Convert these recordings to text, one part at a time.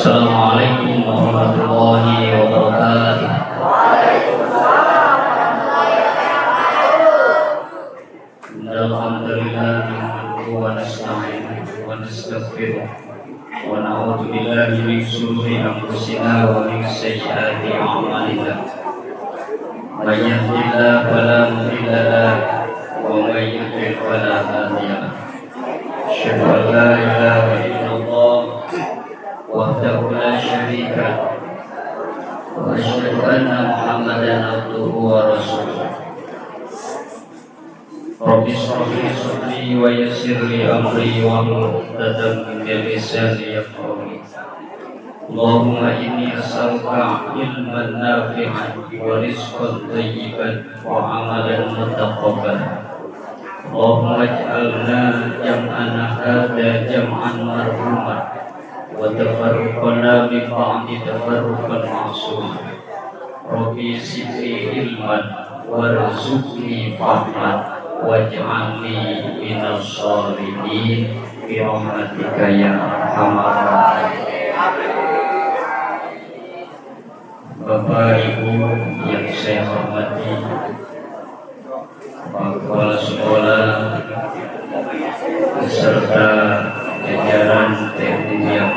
Assalamualaikum warahmatullahi wabarakatuh. Alhamdulillah wa nasta'inuhu wa nastaghfiruh wa na'udzu billahi min shururi anfusina wa min sayyiati a'malina. May yahdihillahu fala mudilla lahu wa may yudlil fala hadiya lahu. Asyhadu an la ilaha illallah wahdahu la syarika lahu wa asyhadu anna Muhammadan abduhu wa rasuluh. Rabbi shrah li sadri wa yassir li amri wahlul 'uqdatam min lisani yafqahu qawli. Allahumma inni as'aluka ilman nafi'an wa rizqan thayyiban wa 'amalan mutaqabbalan. Allahumma ij'alna jam'ana hadza jam'an marhuman wa tafarruqana min ba'di tafarruqan ma'suman. Rabbi zidni ilman warzuqni fahman waj'alni minas sholihin bi rahmatika ya arhamar rahimin. Bapak Ibu yang saya hormati, Pak Kepala Sekolah beserta jajaran TNI yang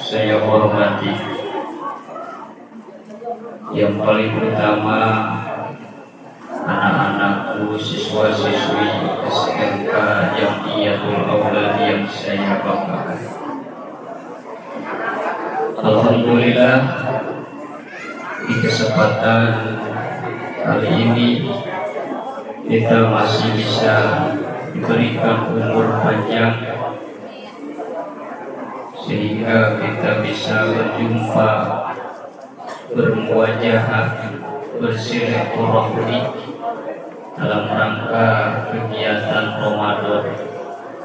saya hormati, yang paling utama anak-anakku, siswa-siswi SMK Jamiatul Aulad yang saya banggakan. Alhamdulillah, di kesempatan kali ini kita masih bisa diberikan umur panjang sehingga kita bisa berjumpa, bermuajahah, bersilaturahmi dalam rangka kegiatan Ramadan.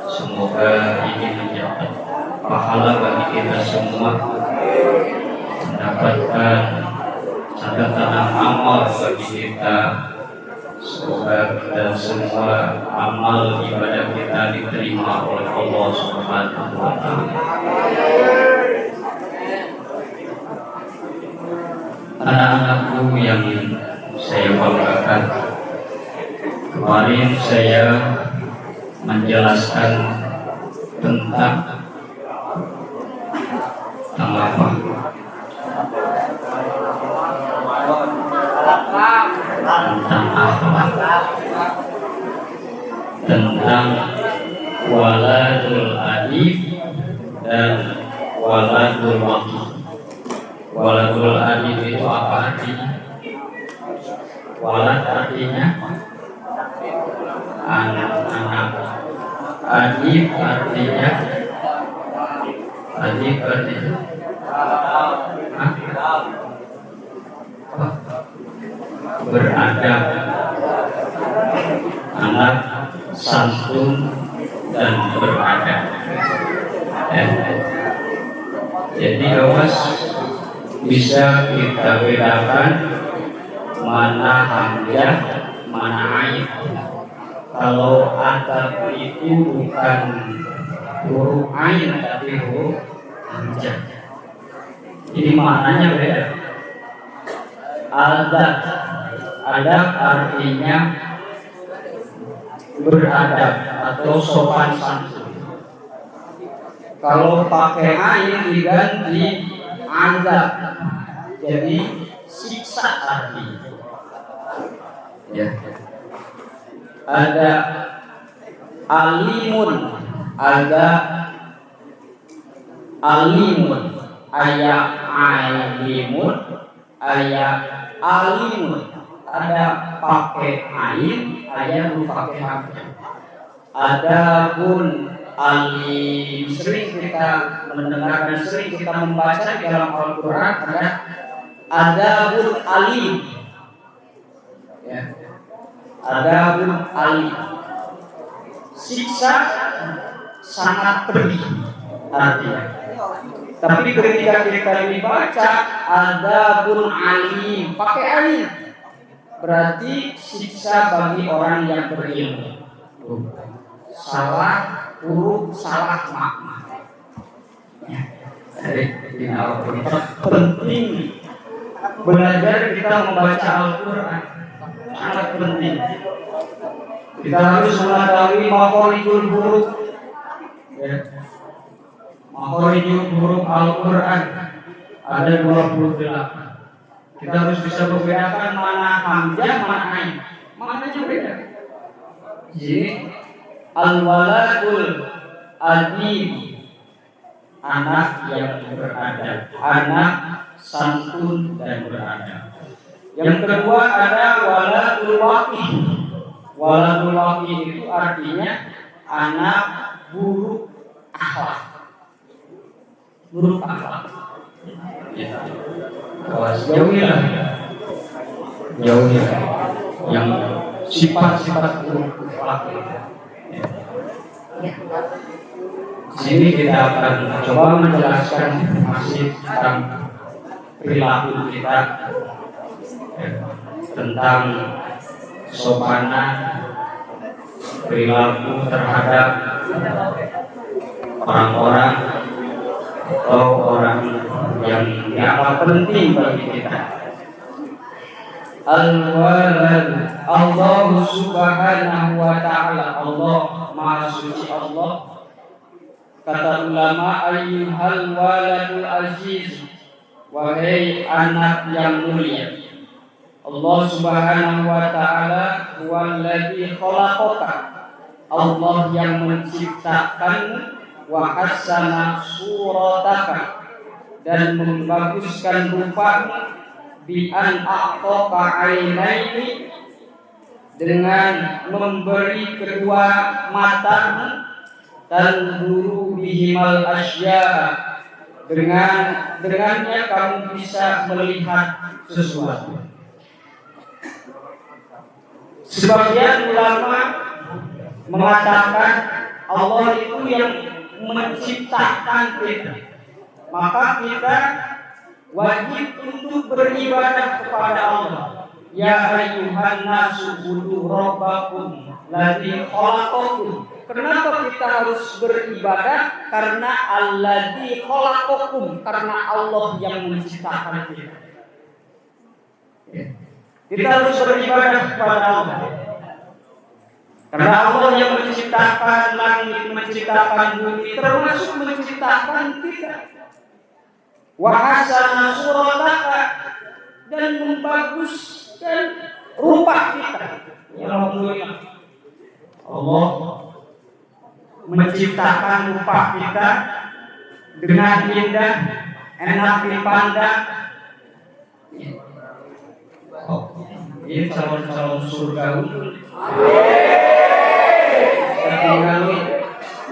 Semoga ini menjadi pahala bagi kita semua, mendapatkan catatan amal bagi kita. Semoga kita semua amal ibadah kita diterima oleh Allah Subhanahu wa Ta'ala. Anak-anakku yang saya banggakan, kemarin saya menjelaskan tentang apa? Tentang akhlak, tentang waladul adib dan waladul waqi. Waladul adib itu apa artinya? Walad artinya anak-anak. Adib artinya beradab, anak santun dan beradab. Jadi awas bisa kita bedakan mana hamzah, mana ain. Kalau adab itu bukan huruf ain tapi huruf hamzah. Jadi maknanya beda. Adab artinya beradab atau sopan santun. Kalau pakai ain diganti azab, jadi siksa artinya. Ya. Ada alimun, ayat alimun, ayat alimun. Ada pakai ain, ayat pakai hamzah. Adapun alim, sering kita mendengar dan sering kita membaca di dalam Al-Quran, adabul alim. Ya. Adabul alim, siksa sangat pedih artinya. Tapi ketika kita dibaca adabul alim, pakai alim, berarti siksa bagi orang yang berilmu. Salah huruf, salah makna. Penting belajar kita membaca Al-Quran, sangat penting. Kita harus mengetahui makhorijul huruf, makhorijul huruf Al-Quran ada 28. Kita harus bisa membedakan mana hamzah, mana ain. Maknanya beda. Jadi al-waladul adib, anak yang beradab, anak santun dan beradab. Yang kedua ada waladul waqi. Waladul waqi itu artinya anak buruk akhlak. Buruk akhlak. Jauhilah yang sifat-sifat buruk akhlak. Sini kita akan coba menjelaskan masih tentang perilaku kita, tentang sopanan perilaku terhadap orang-orang atau orang yang dianggap penting bagi kita. Al-walad, Allah subhanahu wa ta'ala, Allah maha suci Allah. Kata ulama, ayyuhal waladul aziz, wahai anak yang mulia. Allah subhanahu wa ta'ala huwallazi khalaqaka, Allah yang menciptakanmu, wa hassana surataka, dan membaguskan rupamu, bi an a'taka ainaini, dengan memberi kedua matamu, dan guru bihimal asya, dengannya kamu bisa melihat sesuatu. Sebagian ulama mengatakan Allah itu yang menciptakan kita, maka kita wajib untuk beribadah kepada Allah. Ya ayyuhan nasu ubudu rabbakum ladzi khalaqakum. Kenapa kita harus beribadah? Karena alladzi khalaqakum, karena Allah yang menciptakan kita. Kita harus beribadah kepada Allah. Karena Allah yang menciptakan langit, menciptakan bumi, termasuk menciptakan kita. Wa hasana surataka, dan membaguskan rupa kita. Ya Alhamdulillah, Allah menciptakan rupa kita dengan indah, enak dipandang. Ini calon-calon surga. Tinggal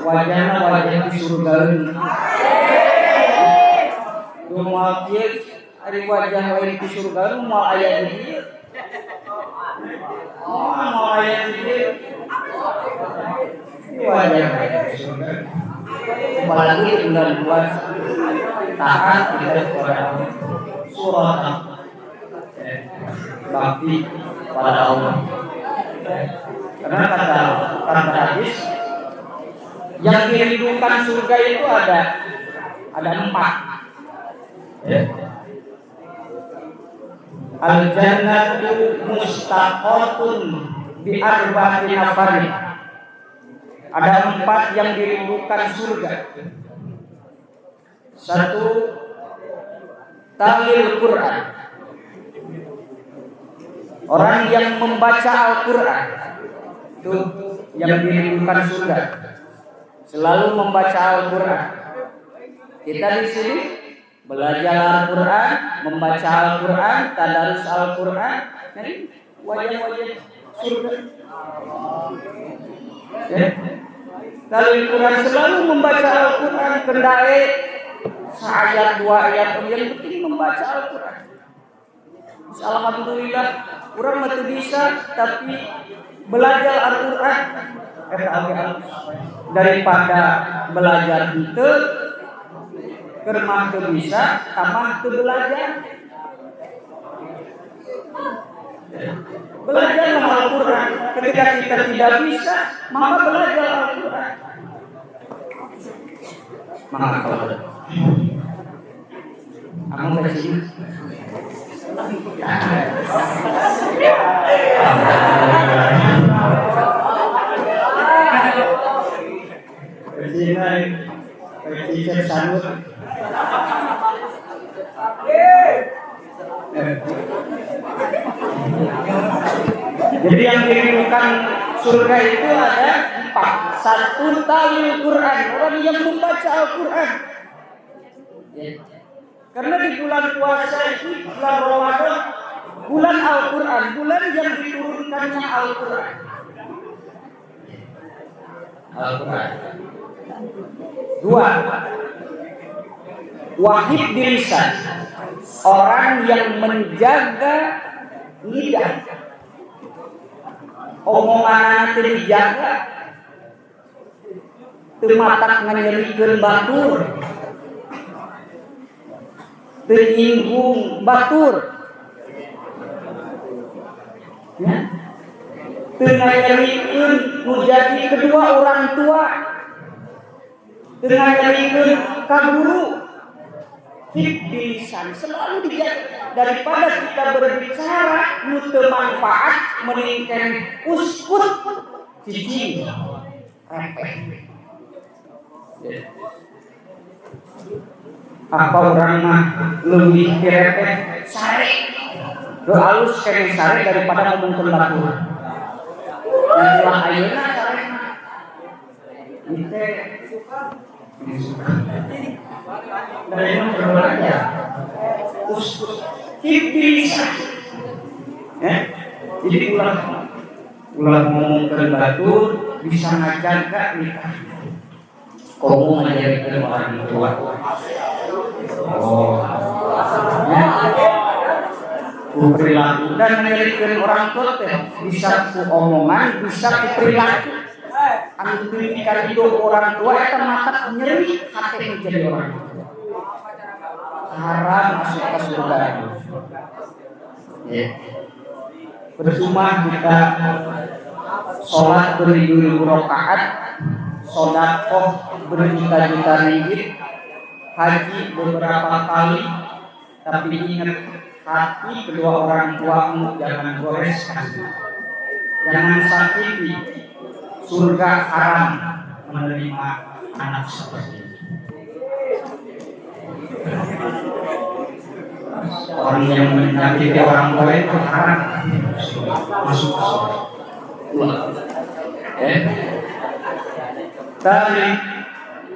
wajahnya wajah di surga. Rumah dia ada wajah lain di surga, rumah ayah dia. Mau ayah dia. Wajah di surga. Apalagi bulan puasa, taat kita kepada Allah. Surat bakti pada Allah. Karena kata hadis, yang dirindukan surga itu ada 4. Al-jannatu mustaqatun bi arba'ati nafarin. Ada 4 yang dirindukan surga. 1, talil Quran. Orang yang membaca Al-Quran itu yang dirindukan surga. Selalu membaca Al-Quran. Kita di sini belajar Al-Quran, membaca Al-Quran, tadarus Al-Quran, jadi wajah-wajah surga. Kalau Al-Quran selalu membaca Al-Quran, kendai seayat 2 ayat, yang penting membaca Al-Quran. Alhamdulillah, orang masih bisa, tapi belajar Al-Quran daripada belajar itu kermah tu bisa, tamah tu belajar. Belajar Al-Quran. Ketika kita tidak bisa, maka belajar Al-Quran. Maka Kamu ke sini. Kecil sambut. Jadi yang dirindukan surga itu ada 4. 1, talil Quran, orang yang membaca Al-Quran. Karena di bulan puasa itu, bulan Ramadan, bulan Al-Quran, bulan yang diturunkannya Al-Quran. Al-Quran. 2, wahid bilisan, orang yang menjaga lidah. Omongan nanti dijaga, tematak nganyerikeun batur, tenyinggung batur, ya. Nganyerikeun nu jadi kedua orang tua, nganyerikeun ka guru. Bilisan selalu dijaga daripada kita berbicara nu teu manfaat meningkan uskut cicing repeh. Apa orang mah leuwih repeh sare lu alus kene sare daripada ngomongkeun batur. Yang ulah ayeuna sare mah dari yang berbelanja uskut bisa jadi ulah ngomong ke batur bisa ngajaga nikah komo ngajarikeun orang tua perilaku dan ngajarikeun orang tua teh bisa ku omongan bisa ku perilaku. Anu pendidikan itu orang tua eta mata nyeri hati menjadi orang tua. Haram masuk ke surga. Percuma kita sholat beribu-ribu rakaat, sedekah berjuta-juta ringgit, haji beberapa kali, tapi ingat hati kedua orang tuamu jangan goreskan, jangan sakiti. Surga haram menerima anak seperti itu. Orang yang menyakiti orang tua itu haram masuk ke surga. Tali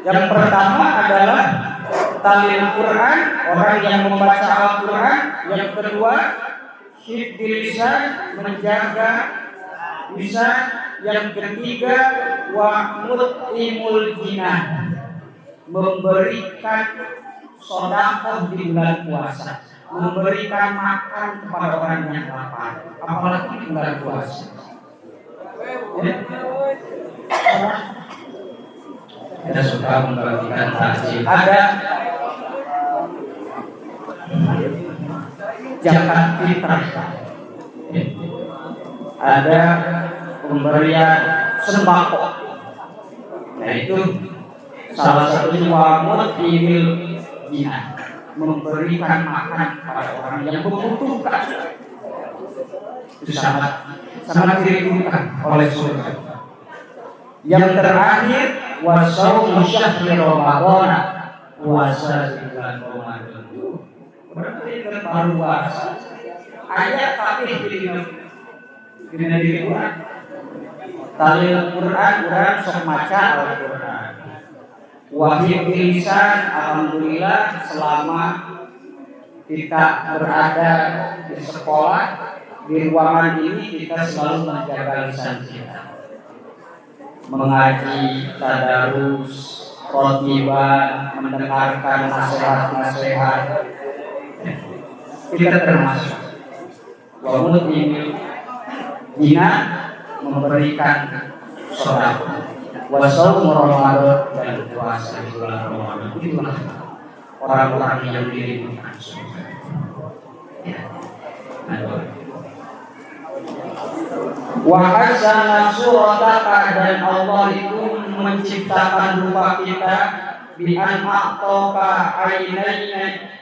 yang pertama adalah tali Al-Quran, orang yang membaca Al-Quran. Yang kedua, hifdzul lisan, menjaga lisan. Yang ketiga, wa mut'imul jinah, memberikan sedekah di bulan puasa, memberikan makan kepada orang yang lapar, apalagi di bulan puasa. Kita suka membagikan takjil. Ada zakat fitrah, ada pemberian sembako. Nah itu salah satunya wamut imil jinah, memberikan makan kepada orang yang membutuhkan. Itu sangat dirindukan oleh surga. Yang terakhir, wasaumu syahri Ramadan, puasa di bulan Ramadan. Berarti baru puasa. Ayat tapi dina diri Quran. Talil Quran, Quran sok maca Al-Quran. Wahid lisan, alhamdulillah selama kita berada di sekolah, di ruangan ini kita selalu menjaga lisan kita. Mengaji, tadarus, khotibah, mendengarkan nasihat-nasihat. Kita termasuk. Wa mut'imil jinah, memberikan sedekah. Wa shaum Ramadan, dan puasa di bulan Ramadan. Itulah orang-orang yang dirindukan surga. Wa hasana surataka, dan Allah itu menciptakan rupa kita bi an a'taka ainaina,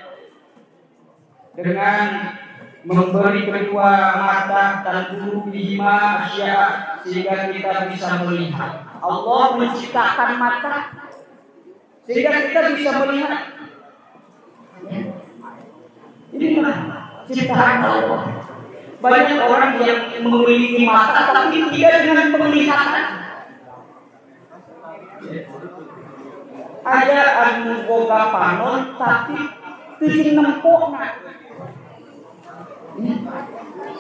dengan memberi kedua mata talburu bima asya sehingga kita bisa melihat. Allah menciptakan mata sehingga kita bisa melihat. Inilah ciptaan Allah. Banyak orang yang memiliki mata tapi tidak dengan penglihatan. Ada anu boga panon tapi tujuh nempokna.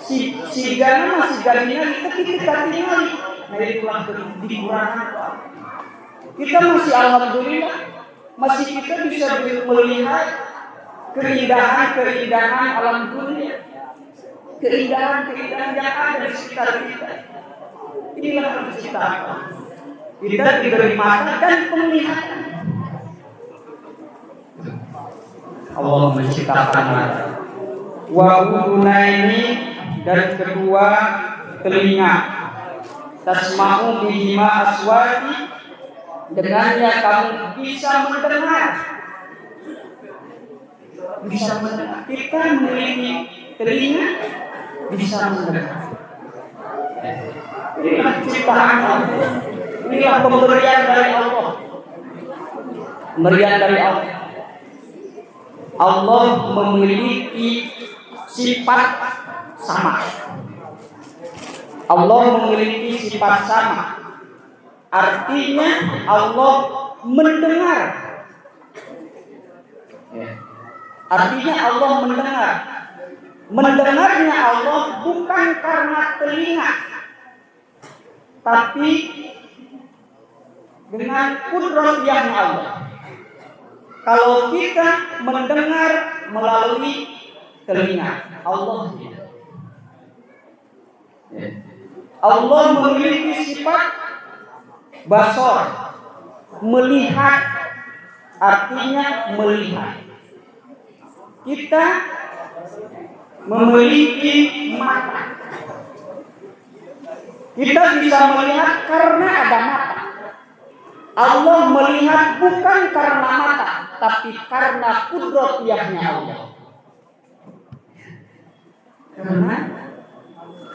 Si gana masih galinya kita tinggali. Nah itulah dikurangan. Kita masih alhamdulillah masih kita bisa melihat keindahan alam dunia, keindahan yang ada di sekitar kita. Inilah penciptaan. Kita diberi mata dan penglihatan. Allah menciptakan mata. Wa udunaini, dan kedua telinga. Tasma'u bihima aswati, dengannya kamu bisa mendengar. Bisa mendengar. Kita memiliki telinga bisa mendengar. Inilah ciptaan Allah. Inilah pemberian dari Allah. Pemberian dari Allah. Allah memiliki sifat sama. Allah memiliki sifat sama. Artinya Allah mendengar. Artinya Allah mendengar. Mendengarnya Allah bukan karena telinga, tapi dengan kudratiahnya Allah. Kalau kita mendengar melalui telinga, Allah tidak. Allah memiliki sifat basor, melihat, artinya melihat. Kita memiliki mata. Kita bisa melihat karena ada mata. Allah melihat bukan karena mata, tapi karena kudratiahnya Allah. Karena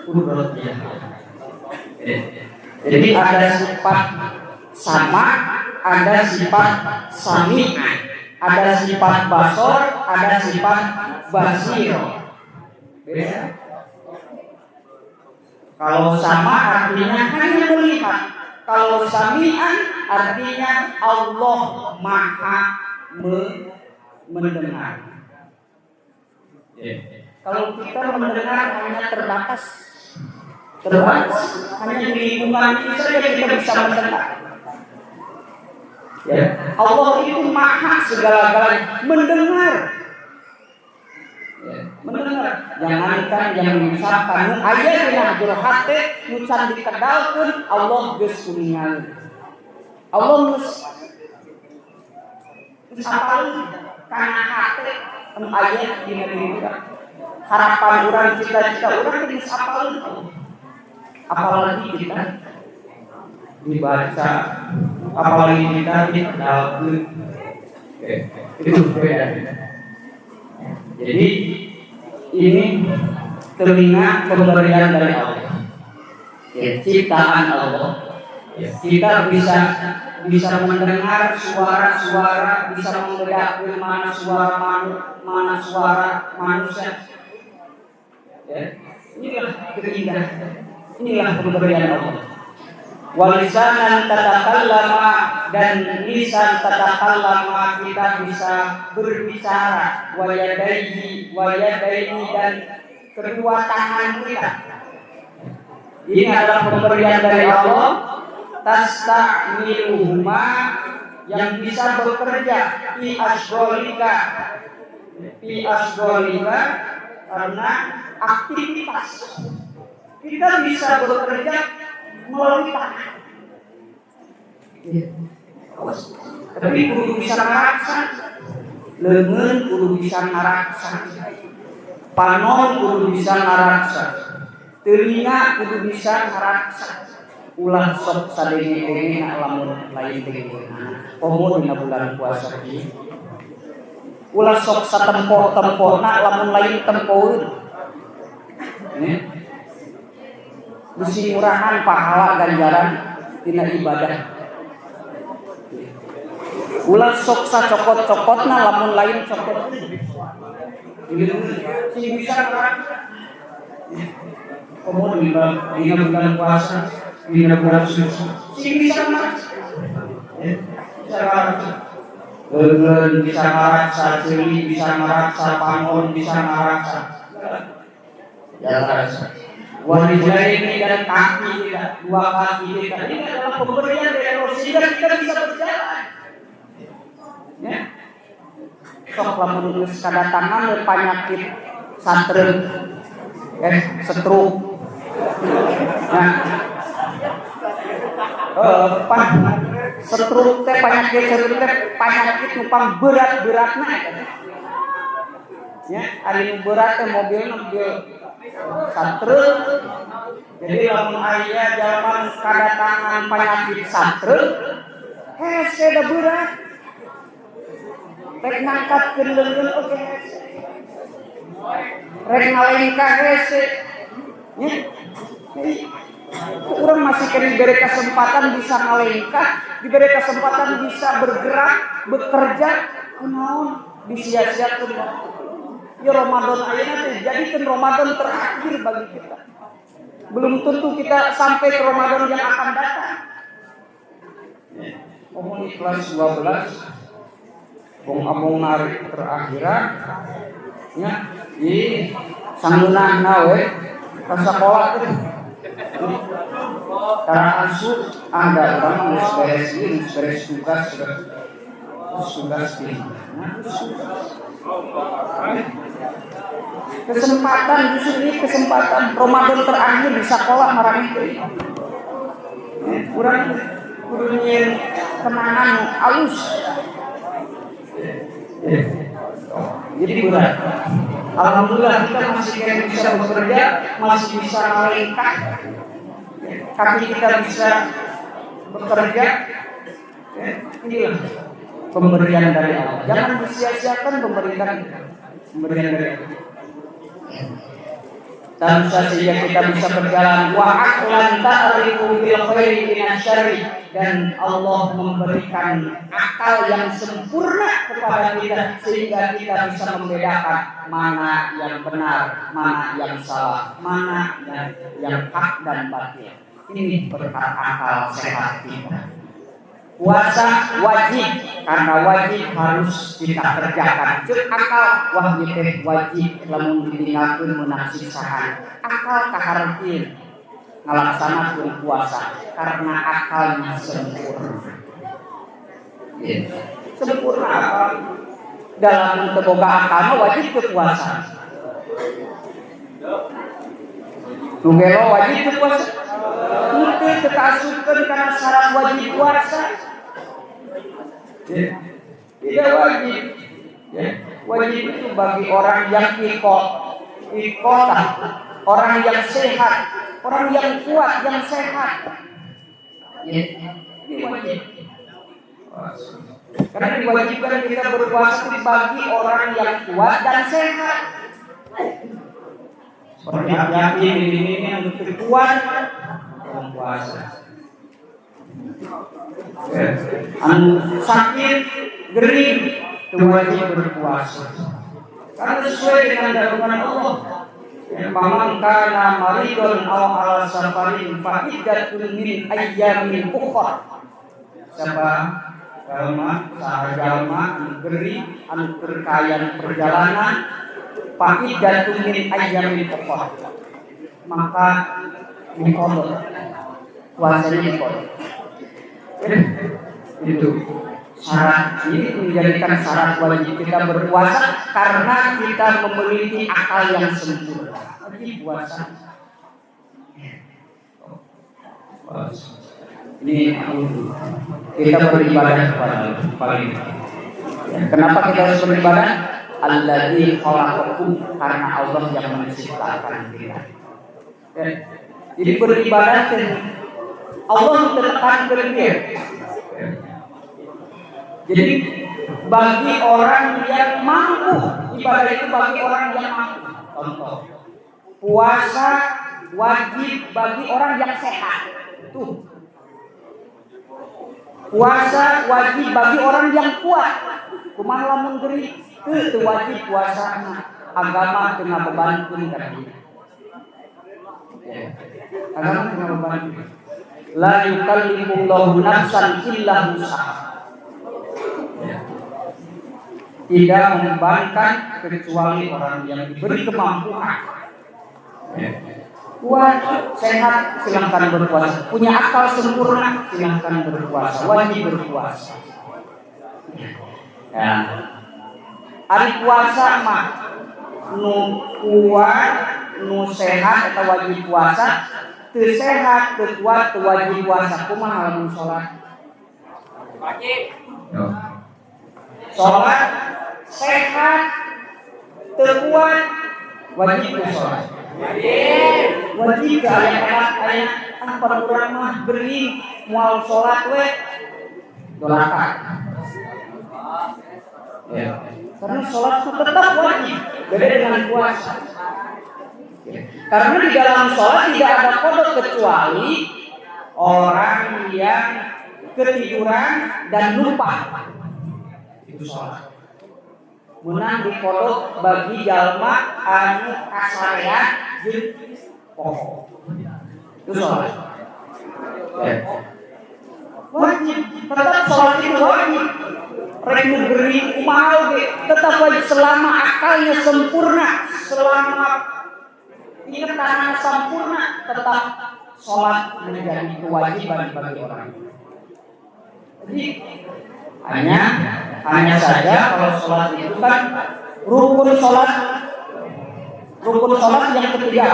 kudratiahnya. Jadi ada sifat sama, ada sifat sami, ada sifat basor, ada sifat basir. Beda. Kalau sama artinya hanya melihat. Kalau sami'an artinya Allah maha mendengar. Kalau kita mendengar hanya terbatas, hanya di lingkungan kita saja kita bisa mendengar. Ya. Allah itu maha segala-galanya mendengar. Mendengar. Jangankan yang mengucapkan ayat dina hati nucan dikedalkeun Allah geus kuningali. Allah geus apalun kana hati ayat dina diri urang. Harapan urang, cita-cita urang geus apalun. Apalagi kita dibaca, apalagi kita dikedalkeun. Itu beda. Jadi ini telinga pemberian dari Allah, ciptaan Allah. Kita bisa mendengar suara-suara, bisa membedakan mana suara manusia. Inilah keindahan, inilah pemberian Allah. Walisanan tatakallama, dan lisan tatakallama, kita bisa berbicara. Wayadaihi dan kedua tangan kita. Ini adalah pemberian dari Allah. Tasta'miluhuma, yang bisa bekerja fi asgholika, karena aktivitas. Kita bisa bekerja melalui tangan. Tapi kudu bisa ngaraksa, leungeun kudu bisa ngaraksa, panon kudu bisa ngaraksa, telinga kudu bisa ngaraksa. Ulah sok sadenge-denge lamun lain teh. Komo dina bulan puasa ieu. ulah sok satempo-tempona lamun lain tempoeun. Bisi murahan pahala ganjaran dina ibadah. Ulah sok sacokot-cokotna lamun lain cokot. Sing bisa kemudian dina bulan puasa, dina bulan suci. Sing bisa mah. Leun bisa ngaraksa ceuli, bisa ngaraksa pangon, bisa ngaraksa. Walidaini dan kaki kita, dua kaki kita. Ini adalah pemberian dari Allah sehingga kita bisa berjalan. Ya. Sok lamun geus kadatangan penyakit santreun, stroke. Nah, stroke teh penyakit numpang berat-beratna eta. Ya, ari berat teh mobil santreun. Jadi lamun aya zaman kadatangan penyakit santreun, hese da berat. Rek ngangkatkeun leungeun oge hese. Rek ngalengka hese. Ya. Orang masih diberi kesempatan bisa ngalengka, diberi kesempatan bisa bergerak, bekerja, kunaon disia-siakeun. Ya Ramadan ayeuna teh jadikeun Ramadan terakhir bagi kita. Belum tentu kita sampai ke Ramadan yang akan datang. Omong kelas 12 bong narik terakhiran ya di sangeunahna we ka sakola teh. Karena asuh ada orang beres tugas ini. Kesempatan justru ini kesempatan Ramadan terakhir di sekolah marang itu. Kurang kudunya kenangan alus. Jadi berat. Alhamdulillah kita masih bisa bekerja, masih bisa ngalengkah. Kaki kita bisa bekerja. Inilah pemberian dari Allah. Jangan disia-siakan pemberian dari Allah. Dan sehingga kita bisa berjalan wa aqlan ta'rifu bil khairi min syarri, dan Allah memberikan akal yang sempurna kepada kita sehingga kita bisa membedakan mana yang benar, mana yang salah, mana yang hak dan batil. Ini berkat akal sehat kita. Puasa wajib karena wajib harus kita kerjakan. Cek akal wah ieu teh wajib lamun ditinggalkeun meunang siksaan. Akal kahareukeun ngalaksanakeun puasa karena akalnya sempurna. Sempurna akal. Dalam teu boga akal wajib teu puasa. Nu gelo wajib teu puasa. Itu terkasupkan karena syarat wajib puasa. Tidak wajib. Wajib itu bagi orang yang iqotah, orang yang sehat, orang yang kuat, yang sehat. Ini wajib. Karena diwajibkan kita berpuasa bagi orang yang kuat dan sehat. Seperti hati-hati ini yang kuat puasa. Anu sakit, gering, wajib berpuasa. Karena sesuai dengan darurat Allah. Faman kana maridun aw ala safarin fa iddatun min ayyamin ukhra. Siapa jalma gering anu kerkayan perjalanan fa iddatun min ayyamin ukhra. Maka dikodok puasanya dikodok. Itu syarat ini menjadikan syarat wajib kita berpuasa karena kita memiliki akal yang sempurna. Wajib puasa. Ini kita beribadah kepada Allah. Kenapa kita harus beribadah? Alladzi khalaqakum, karena Allah yang menciptakan kita. Jadi beribadah Allah tetekan dia. Jadi bagi orang yang mampu. Ibadah itu bagi orang yang mampu. Contoh, puasa wajib bagi orang yang sehat. Tuh. Puasa wajib bagi orang yang kuat. Kumaha lamun geuring teu wajib puasa agama teu ngabebankeun ka dia. Agama teu ngabebankeun. La yukallifullahu nafsan illa wus'aha. Tidak membebankan kecuali orang yang diberi kemampuan. Kuat, sehat, silahkan berpuasa. Punya akal sempurna, silahkan berpuasa. Wajib berpuasa. Ya. Hari puasa mah nu kuat, nu sehat atau wajib puasa. Teu sehat, teu kuat, teu wajib puasa. Kumaha lamun salat? Wajib. Salat sehat, teu kuat, wajib teu salat. Wajib ka aya pada urang mah geuring moal salat we dolaka. Ya. Karena salat itu tetap wajib, beda dengan puasa. Karena di dalam salat tidak ada kodok kecuali orang yang ketiduran dan lupa. Itu salat. Menang dikodok bagi jalma anu kasarean jeung pokok. Itu salat. Wajib, tetap salat itu wajib. Rek nu geuring kumaha ge tetap wajib selama akalnya sempurna, selama ingatannya sempurna, tetap salat menjadi kewajiban bagi orang. Jadi hanya saja kalau sholat itu kan rukun sholat yang ketiga.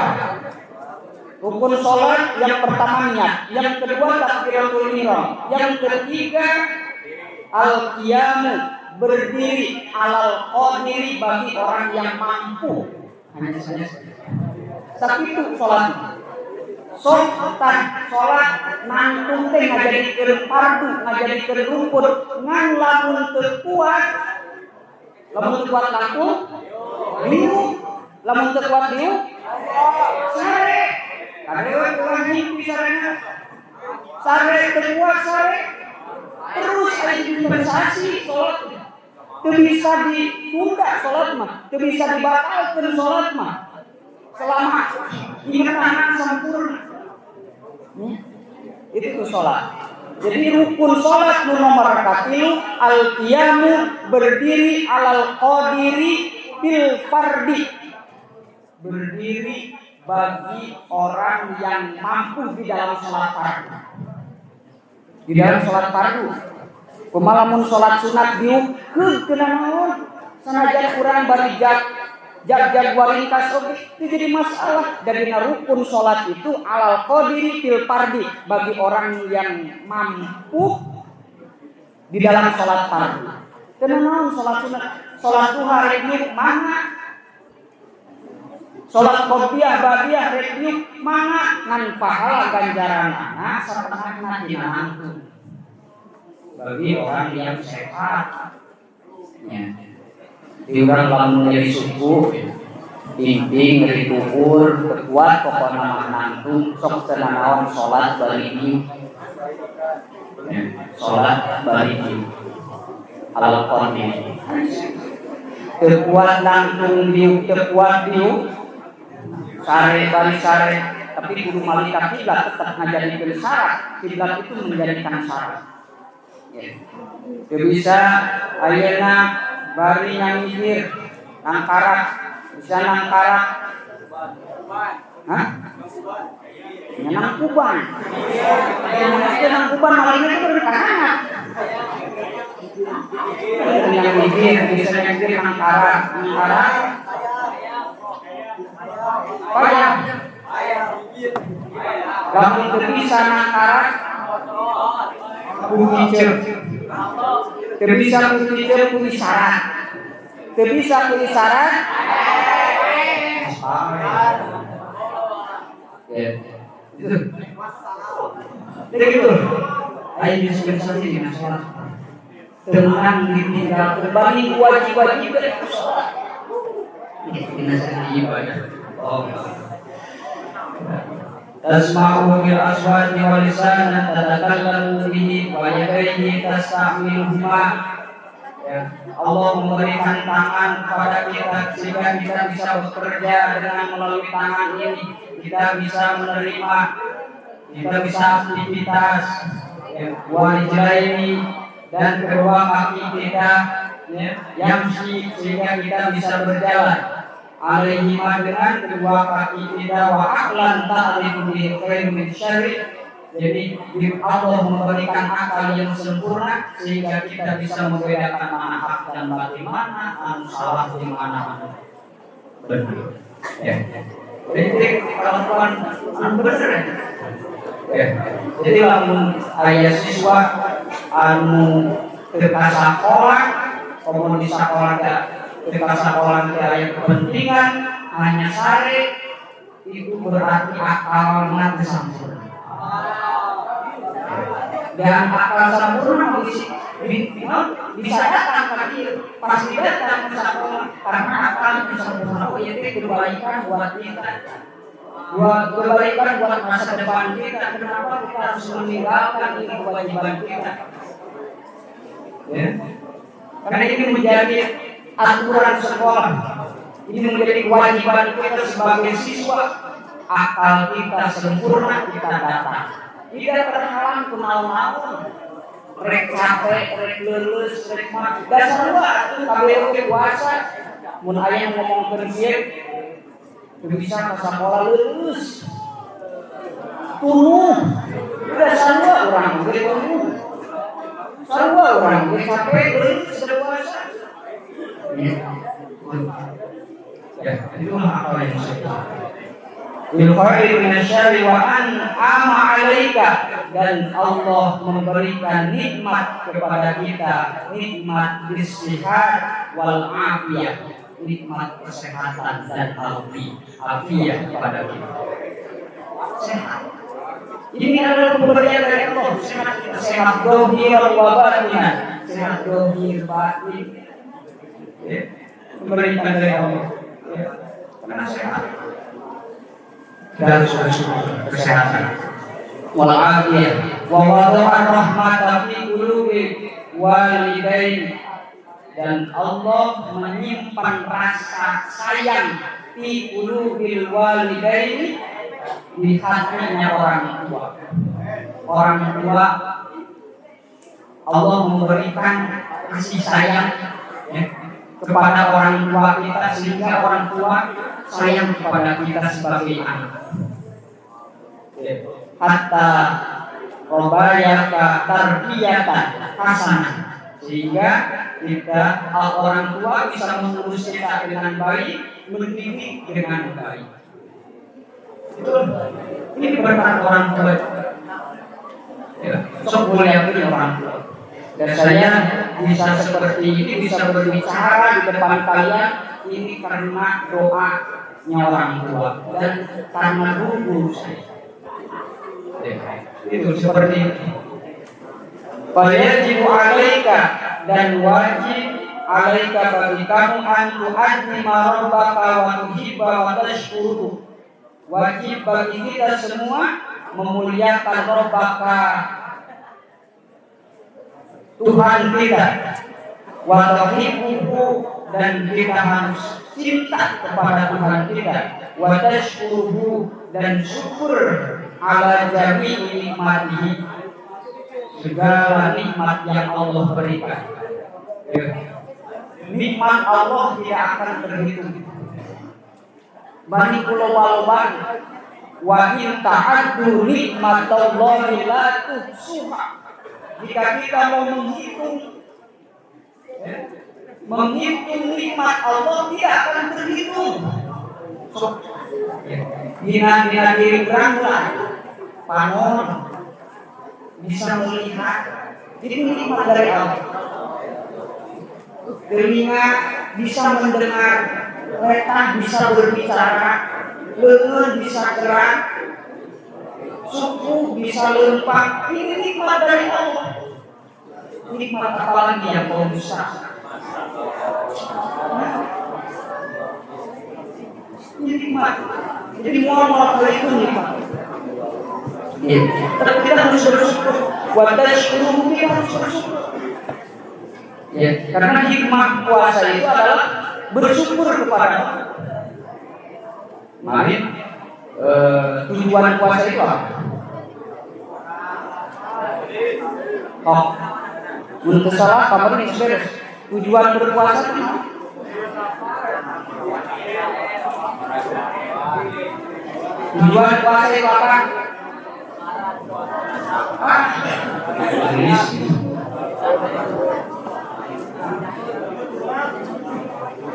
Rukun sholat yang pertama niat, yang kedua takbiratul ihram, yang ketiga al-qiyamu, berdiri, alal qadiri bagi orang yang mampu. Hanya saja. Sakitu sholat. Sholat nangtung teh ngajadikeun fardu, ngajadikeun rukun, ngan lamun teu kuat nangtung liu, lamun teu kuat liu sare. Kadewe kurang hiji sarena. Sare teu kuat sare. Terus aya dispensasi sholat. Teu bisa ditunda sholat mah, teu bisa dibatalkeun sholat mah. Selama ingatan sempurna. Itu tuh sholat. Jadi rukun sholat nomor katilu al-qiyamu, berdiri alal qadiri bil fardi, berdiri bagi orang yang mampu di dalam sholat fardu. Di dalam sholat fardu, kumalamun sholat sunat diukeun teu naon, sanajan urang bari jag waringkas oge itu jadi masalah. Dari rukun sholat itu alal qadiri fil fardi, bagi orang yang mampu di dalam sholat fardu. Tenan sholat sunat, sholat duha rek mana, sholat qobliyah ba'diyah rek mana, ngan pahala ganjaranana satengahna tina mangku bagi orang yang sehat. Ya. Diurang lamun jadi subuh, pimping ngeri tukur, kuat pokoknya mah nangtung, sok tenanawan sholat barigi, sholat barigi, al-qadiri. Tekuat nangtung diuk, tekuat diuk, sare bari sare, tapi kudu malika kiblat tetap ngajadikeun syarat. Kiblat itu menjadikan syarat. Teu bisa ayeuna bari nyangihir nangkarak, bisa nangkarak, nang kuban, nang kuban malamnya itu berkahanat. Nyangihir, bisa nyangihir nangkarak, payah. Lamun teu bisa nangkarak, kuhiceur. Teu bisa kuhiceur kudu syarat. Teu bisa kudu syarat. Begitu. Ayo disebut saja dengan sholat. dengan ditinggal berbanding wajib-wajib dan ini ibadah. Oh. Tasma'u bil aswati wal lisana tatakallamu bihi wa yadayhi tasta'miluhuma. Ya, Allah memberikan tangan kepada kita sehingga kita bisa bekerja dengan melalui tangan ini kita bisa menerima, kita bisa aktivitas, wajibnya dan kedua kaki kita yang sehingga kita bisa berjalan. Alaihima dengan kedua kaki kita wa aqlan ta'rifu bi khairin min syarri. Jadi Allah memberikan akal yang sempurna sehingga kita bisa membedakan mana hak dan batil, mana anu salah di mana benar. Ya. Jadi kalau tuan benar. Ya. Jadi lamun aya siswa anu teu ka sakola, komun di sakola teu sekolah yang kepentingan hanya sare itu berarti akalnya sempurna. Dan akal sempurna bisa datang ke dia, pasti datang ke sekolah karena akal sempurna itu kebaikan buat kita, buat kebaikan buat masa depan kita. Kenapa kita harus meninggalkan ini kewajiban kita? Ya. Karena ini menjadi aturan sekolah, ini menjadi kewajiban kita sebagai siswa. Akal kita sempurna kita datang, tidak terhalang kunaon-naon, rek capek, rek lulus, rek mati. Dasar wa kabeh oge puasa, mun aya ngomongkeun kieu teu bisa ka sakola lulus. Tuluh, dasar wa urang oge tuluh. Sarua urang oge capek lulus puasa. Ya, itulah akal yang sempurna. Ilfa'il minasyari wa an'ama 'alaika, dan Allah memberikan nikmat kepada kita, nikmat sihat wal afiyah, nikmat kesehatan dan afiyah kepada kita. Sehat. Ini adalah pemberian dari Allah, sehat dohir wa batin, sehat dohir batin. Pemberian dari Allah. Karena sehat. Dan kesehatan wal afiyah wa wada'an rahmatan fi qulubi walidain, dan Allah menyimpan rasa sayang fi qulubil walidain di hatinya orang tua. Orang tua Allah memberikan kasih sayang kepada orang tua kita sehingga orang tua sayang kepada kita sebagai anak. Hatta robayaka tarbiyatan hasanah, sehingga kita orang tua bisa mengurus kita dengan baik, mendidik dengan baik. Ini berkat orang tua. Sok mulia orang tua. Dan saya bisa seperti ini, bisa berbicara di depan kalian ini karena doanya orang tua dan karena guru saya. Itu seperti itu. Fayajibu 'alaika, dan wajib 'alaika bagi kamu an tu'azzima rabbaka wa tuhibba wa tashkuru. Wajib bagi kita semua memuliakan Rabbaka, Tuhan kita, wa tuhibbu, dan kita harus cinta kepada Tuhan kita, wa tashkuru, dan syukur ala jami'i nikmatihi, segala nikmat yang Allah berikan. Nikmat Allah tidak akan terhitung. Bani kula waloban wa in ta'addu nikmatallahi la tuhsuha. Jika kita mau menghitung nikmat Allah tidak akan terhitung. Dina diri beranglah panon bisa melihat, itu nikmat dari Allah. Telinga bisa mendengar, mata bisa berbicara, lengan bisa gerak, suku bisa lempang, ini nikmat dari Allah. Nikmat apa lagi yang kau bisa? Nikmat. Jadi muamalah itu nikmat. Ya. Tapi kita harus bersyukur. Watashkuru kita harus bersyukur. Ya, karena hikmah puasa itu adalah bersyukur kepada Allah. Mari tujuan puasa itu apa? Oh, untuk salah kabar ini beres. Tujuan berpuasa itu apa? Tujuan puasa itu apa?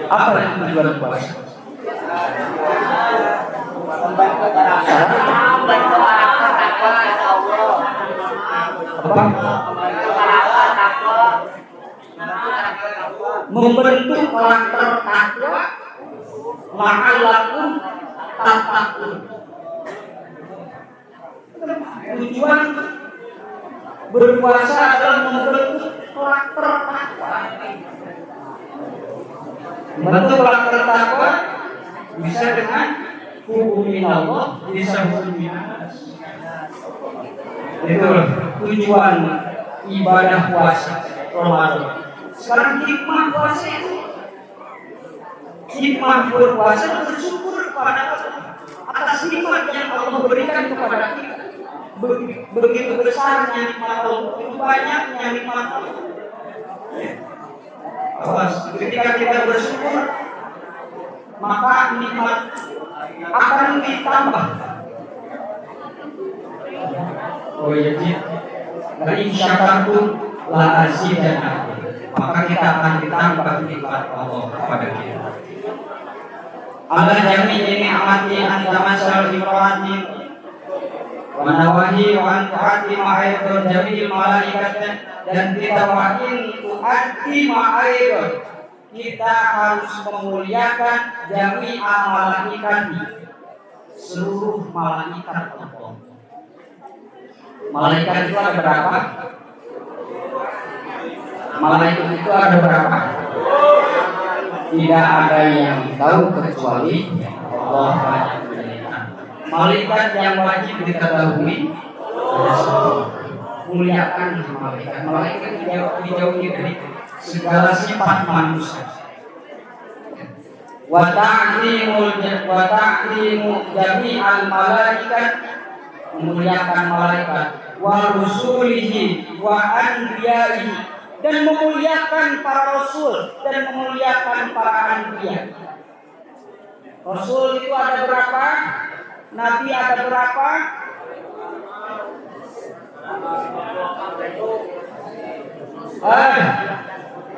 Apa itu tujuan puasa? Membentuk karakter takwa, la'allakum tattaqun. Tujuan berpuasa adalah membentuk karakter takwa. Membentuk karakter takwa bisa dengan hukumin Allah, bisa hukumin nas. Itu tujuan ibadah puasa Ramadan. Sekarang hikmah puasa itu, hikmah berpuasa bersyukur kepada Allah atas nikmat yang Allah berikan kepada kita. Begitu besarnya nikmat Allah, begitu banyaknya nikmat Allah. Awas, ketika kita bersyukur, maka nikmat akan ditambah. Oh iya, dari syakartum la azidannakum. Maka kita akan ditambah nikmat Allah kepada kita. Allah jami'i ni'mati anta masyal ibrahim wa nawahi wa antu'ati ma'aidun jami'il malaikat, dan kita wa'in tu'ati ma'aidun, kita harus memuliakan jami'a malaikati, seluruh malaikat Allah. Malaikat itu ada berapa? Malaikat itu ada berapa? Tidak ada yang tahu kecuali Allah. Malaikat yang wajib diketahui, muliakan malaikat. Malaikat dijauhi dari segala sifat manusia. Wa ta'limu jami'al malaikat, memuliakan malaikat, wa rusulihi wa anbiya'ihi, dan memuliakan para rasul dan memuliakan para anbiya. Rasul itu ada berapa? Nabi ada berapa?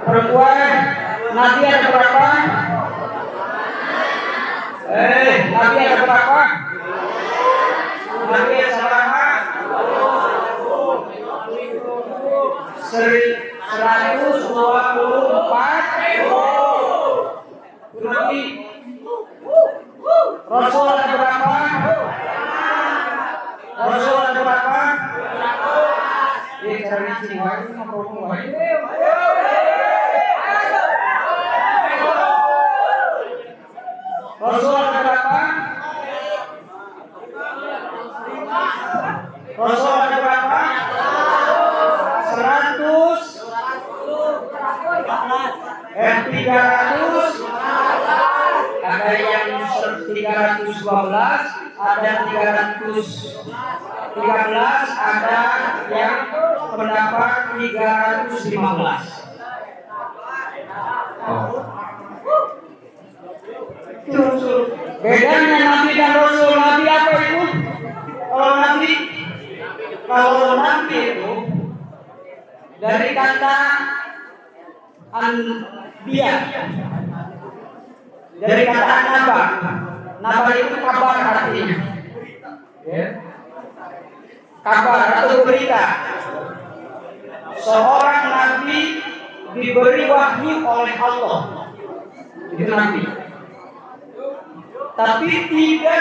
Perempuan, Nabi ada berapa? Nabi ada berapa? Nabi ada berapa? 124 Nabi. Rasul ada berapa? Rasul ada berapa? Cara bikin lagi ngobrol lagi. Rasul ada berapa? Rasul ada berapa? 300, ada yang 312, ada 313, ada yang pendapat 315. Bedanya Nabi dan Rasul. Nabi apa itu? Kalau Nabi itu dari kata anbiya, dari kata naba. Naba itu kabar artinya. Kabar atau berita. Seorang nabi diberi wahyu oleh Allah. Itu nabi. Tapi tidak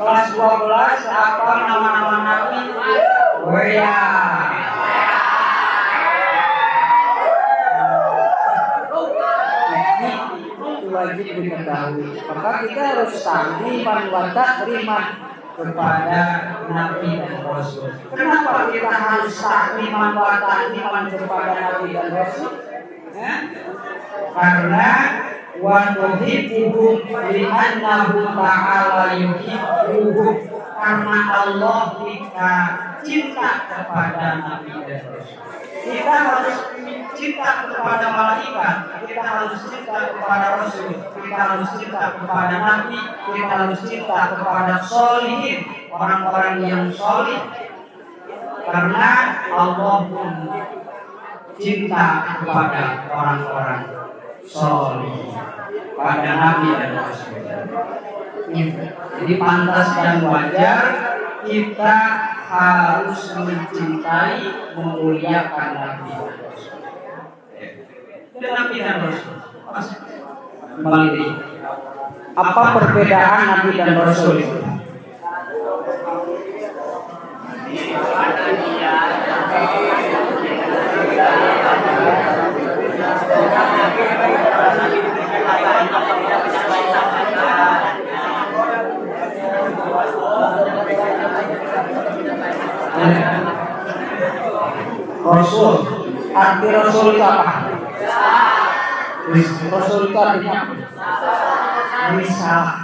Kelas 12 apa nama-nama nabi? Oh ya. Itu wajib diketahui. Maka kita harus tahu iman wa takriman kepada nabi dan rasul. Kenapa kita harus takriman wa takriman kepada nabi dan rasul? Karena wa nuhibbuhum li'annahu ta'ala yuhibbuhum, karena Allah kita cinta kepada nabi dan rasul. Kita harus cinta kepada malaikat, kita harus cinta kepada rasul, kita harus cinta kepada nabi, kita harus cinta kepada sholihin, orang-orang yang sholih, karena Allah pun cinta kepada orang-orang sholih, pada nabi dan rasul. Jadi pantas dan wajar kita harus mencintai, memuliakan Nabi. Nabi dan Rasul. Kembali. Apa perbedaan Nabi dan Rasul itu? Rasul, arti Rasul itu apa? Rasul itu artinya risalah.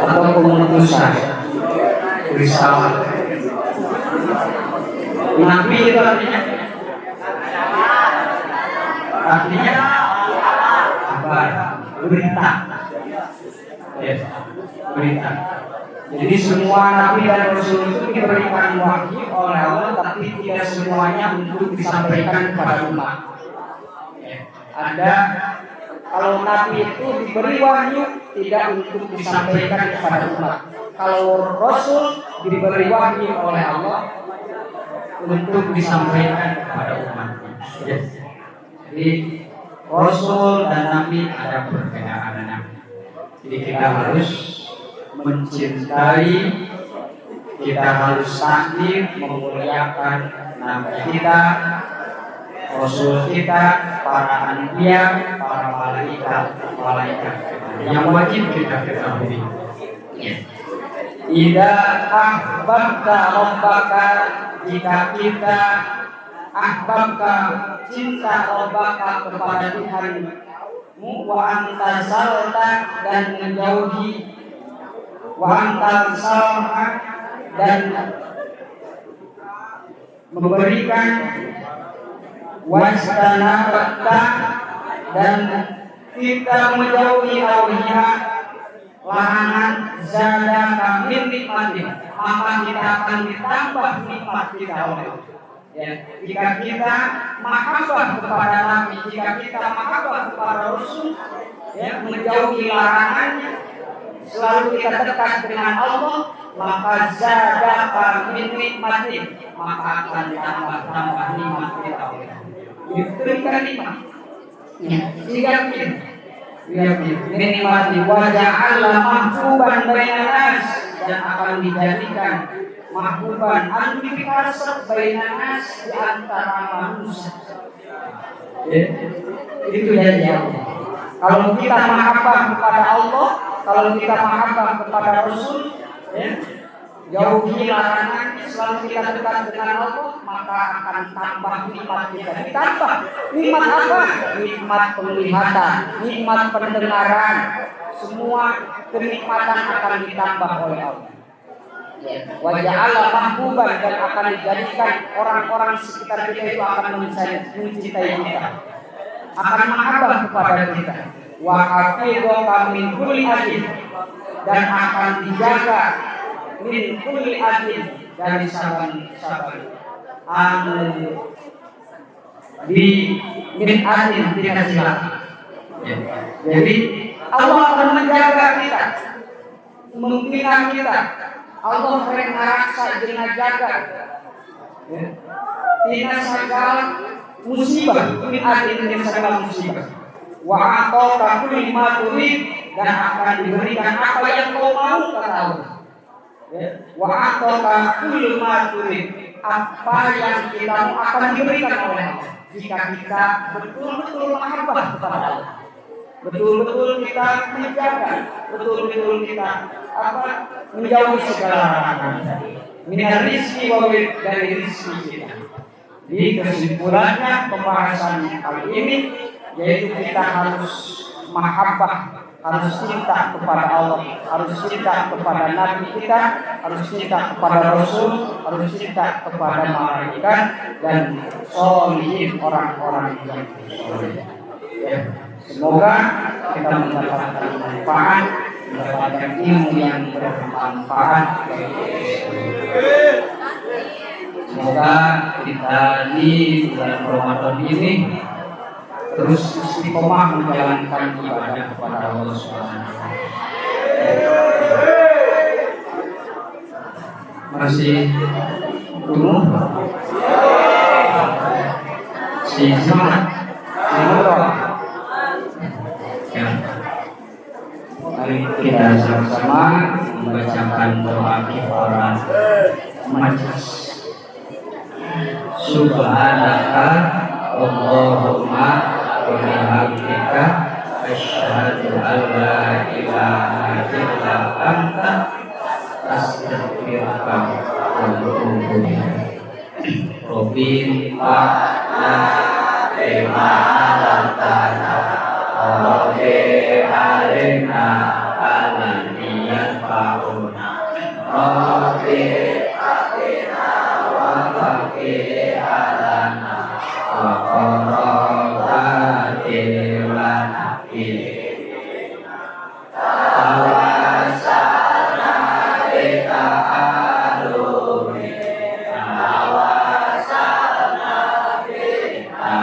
Atau pengutusan, risalah. Nabi itu artinya kabar, berita. Yes, berita. Jadi semua Nabi dan Rasul itu diberikan wahyu oleh Allah, tapi tidak semuanya untuk disampaikan kepada umat. Ada kalau Nabi itu diberi wahyu tidak untuk disampaikan kepada umat. Kalau Rasul diberi wahyu oleh Allah untuk disampaikan kepada umat. Yes. Jadi Rasul dan Nabi ada perbedaan. Jadi kita harus mencintai, kita harus takdir, memuliakan Nabi kita, Rasul kita, para anbiya, para malaikat yang wajib kita ketahui. Idza ahbabta rabbaka, jika kita ahbabka, cinta rabbaka kepada Tuhanmu, wa anta salta, dan menjauhi, wa anta salha, dan memberikan, wastanabta, dan kita menjauhi auliya, larangan, zadaka min nikmatin, maka kita akan ditambah nikmat kita oleh Allah. Ya, jika kita mahabbah kepada Nabi, jika kita mahabbah kepada Rasul, ya, menjauhi larangannya, selalu kita dekat dengan Allah, maka zadaka min nikmatin, maka akan ditambah nikmat kita oleh Allah. Diberikan nikmat, sehingga nikmati waja'ala mahbuban bainan nas, dan akan dijadikan mahbuban anfikasat bainan nas, di antara manusia. Itu ya. Kalau kita mahabbah kepada Allah, kalau kita mahabbah kepada Rasul, jauhi larangan, selalu kita dekat dengan Allah, maka akan tambah nikmat kita. Ditambah nikmat apa? Nikmat penglihatan, nikmat pendengaran, semua kenikmatan akan ditambah oleh Allah. Waja'ala mahbuban, dan akan dijadikan orang-orang sekitar kita itu akan mencintai kita, akan mahabbah kepada kita. Wa hafidhaka min kulli adin, dan akan dijaga min kulli adin, dari saban-saban. Di min adin tidak silap. Jadi Allah akan menjaga kita, membina kita. Allah meraksa dengan jaga. Tina segala musibah, min adin dengan segala musibah. Wa ataka kulli ma turid, dan akan diberikan apa yang kau mau, kata Allah. Wa ataka kulli ma turid, apa yang kita mau akan diberikan oleh Allah jika kita betul-betul mahabbah kepada Allah, betul-betul kita menjaga, betul-betul kita menjauhi segala larangan. Minar rizki wa dari rizki kita. Di kesimpulannya pembahasan kali ini, yaitu kita harus mahabbah, harus cinta kepada Allah, harus cinta kepada Nabi kita, harus cinta kepada Rasul, harus cinta kepada malaikat dan sholihin, orang-orang yang soleh. Semoga kita mendapatkan manfaat, mendapatkan ilmu yang bermanfaat. Semoga kita di bulan Ramadan ini terus istiqomah menjalankan ibadah kepada Allah Subhanahu wa taala. Masih tunggu. Semangat. Ya. Mari kita sama-sama membacakan doa kifarat majelis. Subhanaka Allahumma wa bihamdika asyhadu an la ilaha illa anta astaghfiruka wa atubu ilaik. Rabbi fa'na bima 'allamtana wa alimna alaniyan fa'una Rabbi atina wa faqih alana wa qarrabati lana tawasana bika alumi tawasana bika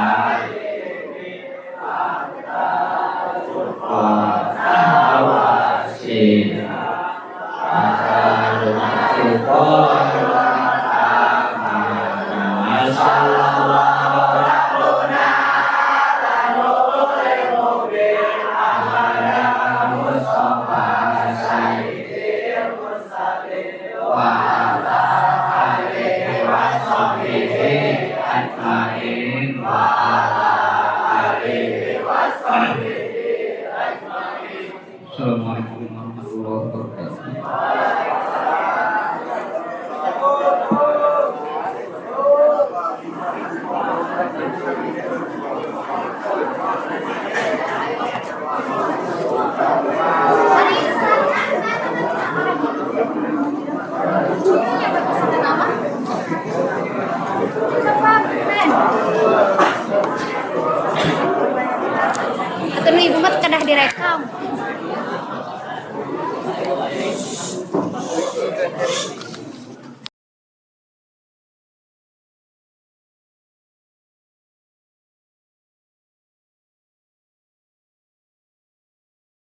Wow.